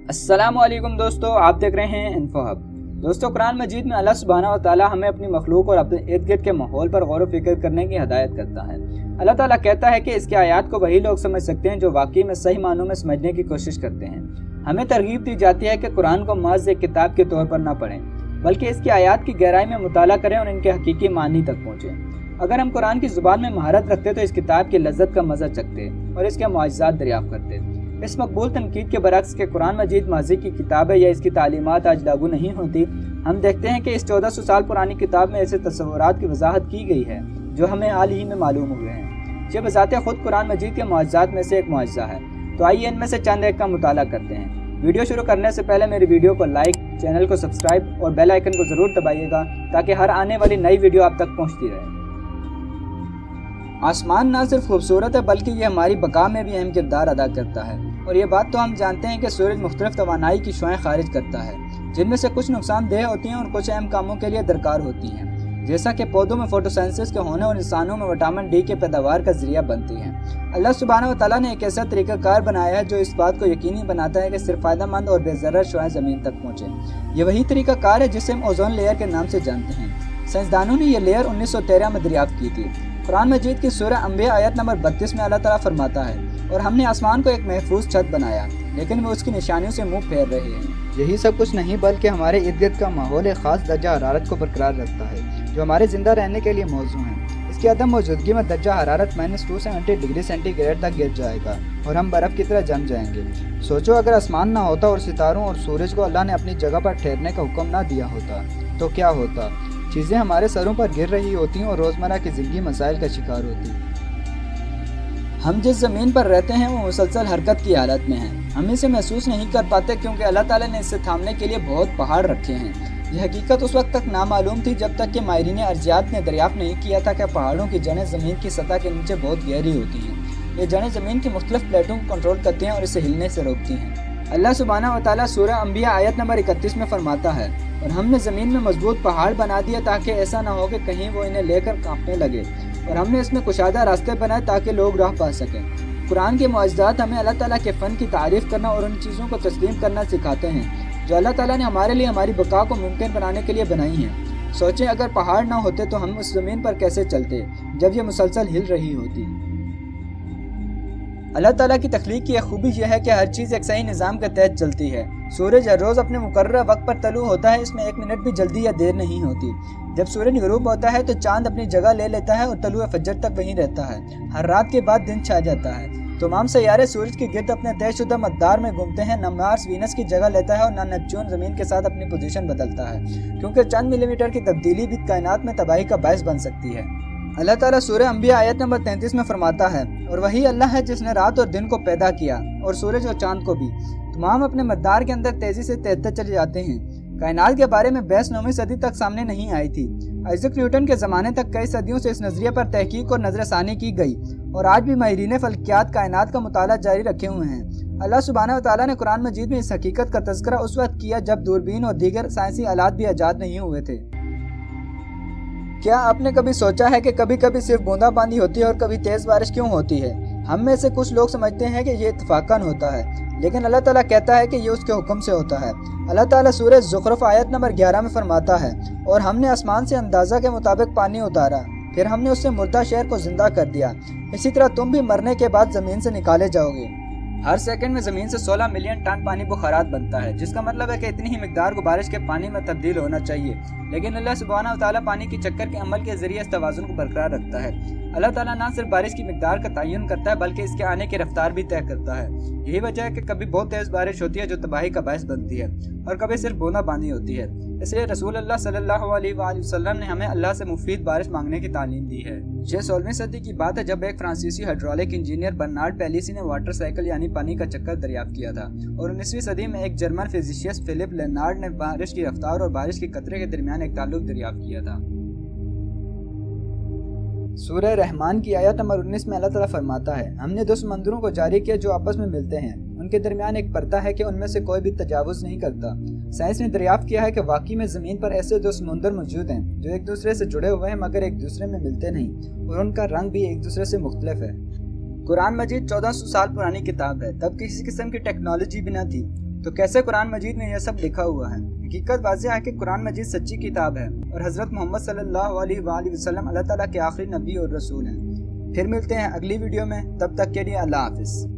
अस्सलाम वालेकुम दोस्तों, आप देख रहे हैं इन्फो हब। दोस्तों, कुरान मजीद में अल्लाह सुब्हानहू व तआला हमें अपनी मखलूक और अपने इर्द गिर्द के माहौल पर गौर व फिक्र करने की हदायत करता है। अल्लाह ताला कहता है कि इसके आयात को वही लोग समझ सकते हैं जो वाकई में सही मानों में समझने की कोशिश करते हैं। हमें तरगीब दी जाती है कि कुरान को महज एक किताब के तौर पर न पढ़ें, बल्कि इसकी आयात की गहराई में मुताला करें और इनके हकीकी मानी तक पहुँचें। अगर हम कुरान की ज़ुबान में महारत रखते तो इस किताब की लज्जत का मज़ा चखते और इसके मुआजिज़ात दरियाफ़्त करते। इस मकबूल तनकीद के बरक्स के कुरान मजीद माजी की किताब है या इसकी तालीमात आज लागू नहीं होती, हम देखते हैं कि इस 1400 साल पुरानी किताब में ऐसे तस्वुरात की वजाहत की गई है जो हमें हाल ही में मालूम हुए हैं। ये बजाते खुद कुरान मजीद के मुआजिज़ात में से एक मुआजिज़ा है। तो आइए इनमें से चंद एक का मुताला करते हैं। वीडियो शुरू करने से पहले मेरी वीडियो को लाइक, चैनल को सब्सक्राइब और बेल आइकन को ज़रूर दबाइएगा ताकि हर आने वाली नई वीडियो आप तक पहुँचती रहे। आसमान न सिर्फ खूबसूरत है बल्कि ये हमारी बका में भी अहम किरदार अदा करता है। और ये बात तो हम जानते हैं कि सूरज मुख्तलिफ तवानाई की शुआएं खारिज करता है, जिनमें से कुछ नुकसानदेह होती हैं और कुछ अहम कामों के लिए दरकार होती हैं, जैसा कि पौधों में फोटोसिंथेसिस के होने और इंसानों में विटामिन डी के पैदावार का जरिया बनती हैं। अल्लाह सुब्हानहू व तआला ने एक ऐसा तरीक़ाकार बनाया है जो इस बात को यकीनी बनाता है कि सिर्फ फ़ायदेमंद और बेज़रर शुआएं ज़मीन तक पहुँचें। ये वही तरीक़ाकार है जिसे हम ओज़ोन लेयर के नाम से जानते हैं। साइंसदानों ने यह लेयर 1913 में दरियाफ्त की थी। कुरान मजीद की सूरह अंबिया आयत नंबर 32 में अल्लाह ताला फरमाता है, और हमने आसमान को एक महफूज छत बनाया, लेकिन वो उसकी निशानियों से मुंह फेर रहे हैं। यही सब कुछ नहीं बल्कि हमारे इर्द गिर्द का माहौल एक खास दर्जा हरारत को बरकरार रखता है जो हमारे जिंदा रहने के लिए मौजू है। इसकी अदम मौजूदगी में दर्जा हरारत -270 डिग्री सेंटीग्रेड तक गिर जाएगा और हम बर्फ़ की तरह जम जाएंगे। सोचो, अगर आसमान ना होता और सितारों और सूरज को अल्लाह ने अपनी जगह पर ठहरने का हुक्म ना दिया होता तो क्या होता। चीज़ें हमारे सरों पर गिर रही होती और रोज़मर्रा की ज़िंदगी मसाइल का शिकार होती। हम जिस ज़मीन पर रहते हैं वो मुसलसल हरकत की हालत में है। हम इसे महसूस नहीं कर पाते क्योंकि अल्लाह ताला ने इसे थामने के लिए बहुत पहाड़ रखे हैं। यह हकीकत उस वक्त तक नामालूम थी जब तक कि माहिरीन अर्जियात ने दरियाफ्त नहीं किया था कि पहाड़ों की जड़ें ज़मीन की सतह के नीचे बहुत गहरी होती हैं। ये जड़ें ज़मीन की मुख्तलिफ प्लेटों को कंट्रोल करती हैं और इसे हिलने से रोकती हैं। अल्लाह सुब्हानहू व तआला सूरह अंबिया आयत नंबर 31 में फरमाता है, और हमने ज़मीन में मजबूत पहाड़ बना दिया ताकि ऐसा ना हो कि कहीं वो इन्हें लेकर कांपने लगे, और हमने इसमें कुशादा रास्ते बनाए ताकि लोग राह पा सकें। कुरान के मुआजिज़ात हमें अल्लाह ताला के फ़न की तारीफ़ करना और उन चीज़ों को तस्लीम करना सिखाते हैं जो अल्लाह ताला ने हमारे लिए हमारी बका को मुमकिन बनाने के लिए बनाई हैं। सोचें, अगर पहाड़ ना होते तो हम उस ज़मीन पर कैसे चलते जब ये मुसलसल हिल रही होती। अल्लाह ताला की तख्लीक की एक खूबी यह है कि हर चीज़ एक सही निज़ाम के तहत चलती है। सूरज हर रोज़ अपने मुकर्रर वक्त पर तलू होता है, इसमें एक मिनट भी जल्दी या देर नहीं होती। जब सूरज गुरूब होता है तो चांद अपनी जगह ले लेता है और तलुए फज्र तक वहीं रहता है। हर रात के बाद दिन छा जाता है। तमाम सैयारे सूरज के गिर्द अपने तयशुदा मकदार में घूमते हैं। न मार्स वीनस की जगह लेता है और न नेपच्यून ज़मीन के साथ अपनी पोजीशन बदलता है, क्योंकि चंद मिलीमीटर की तब्दीली भी कायनात में तबाही का बायस बन सकती है। अल्लाह ताला सूरह अंबिया आयत नंबर 33 में फरमाता है, और वही अल्लाह है जिसने रात और दिन को पैदा किया और सूरज और चांद को भी। तमाम अपने मकदार के अंदर तेजी से तैरते चले जाते हैं। कायनात के बारे में बहस 9वीं सदी तक सामने नहीं आई थी। आइजक न्यूटन के ज़माने तक कई सदियों से इस नज़रिए पर तहकीक और नज़रसानी की गई, और आज भी माहिरीन फ़ल्कियात कायनात का मुताला जारी रखे हुए हैं। अल्लाह सुब्हानहू व तआला ने कुरान मजीद में इस हकीकत का तज़किरा उस वक्त किया जब दूरबीन और दीगर साइंसी आलात भी इजाद नहीं हुए थे। क्या आपने कभी सोचा है कि कभी कभी सिर्फ बूंदाबांदी होती है और कभी तेज़ बारिश क्यों होती है? हम में से कुछ लोग समझते हैं कि ये इत्तफाकन होता है, लेकिन अल्लाह ताला कहता है कि ये उसके हुक्म से होता है। अल्लाह ताला सूरह ज़ुख़रुफ़ आयत नंबर 11 में फरमाता है, और हमने आसमान से अंदाज़ा के मुताबिक पानी उतारा, फिर हमने उससे मुर्दा शहर को जिंदा कर दिया। इसी तरह तुम भी मरने के बाद ज़मीन से निकाले जाओगे। हर सेकंड में ज़मीन से 16 मिलियन टन पानी बुखारात बनता है, जिसका मतलब है कि इतनी ही मिकदार को बारिश के पानी में तब्दील होना चाहिए। लेकिन अल्लाह सुब्हानहू व तआला पानी की चक्कर के अमल के जरिए इस तवाज़ुन को बरकरार रखता है। अल्लाह ताला ना सिर्फ बारिश की मिकदार का तयन करता है बल्कि इसके आने की रफ्तार भी तय करता है। यही वजह है कि कभी बहुत तेज़ बारिश होती है जो तबाही का बायस बनती है, और कभी सिर्फ बूंदाबांदी होती है। इसलिए रसूल अल्लाह सल्लल्लाहु अलैहि वसल्लम ने हमें अल्लाह से मुफीद बारिश मांगने की तालीम दी है। यह 16वीं सदी की बात है जब एक फ्रांसीसी हाइड्रोलिक इंजीनियर बर्नार्ड पेलिसी ने वाटर साइकिल यानी पानी का चक्कर दरियाफ्त किया था, और 19वीं सदी में एक जर्मन फिजिशिस्ट फिलिप लेनार्ड ने बारिश की रफ्तार और बारिश के कतरे के दरमियान एक ताल्लुक दरियाफ्त किया था। सूरह रहमान की आयत नंबर 19 में अल्लाह ताला फरमाता है, हमने 2 समंदरों को जारी किया जो आपस में मिलते हैं, उनके दरमियान एक पर्दा है कि उनमें से कोई भी तजावुज़ नहीं करता। साइंस ने दरियाफ्त किया है कि वाकई में ज़मीन पर ऐसे 2 समुंदर मौजूद हैं जो एक दूसरे से जुड़े हुए हैं मगर एक दूसरे में मिलते नहीं, और उनका रंग भी एक दूसरे से मुख्तलिफ है। कुरान मजीद 1400 साल पुरानी किताब है, तब किसी किस्म की टेक्नोलॉजी भी न थी, تو کیسے قرآن مجید میں یہ سب لکھا ہوا ہے؟ حقیقت واضح ہے کہ قرآن مجید سچی کتاب ہے اور حضرت محمد صلی اللہ علیہ وآلہ وسلم اللہ تعالیٰ کے آخری نبی اور رسول ہیں۔ پھر ملتے ہیں اگلی ویڈیو میں، تب تک کے لیے اللہ حافظ۔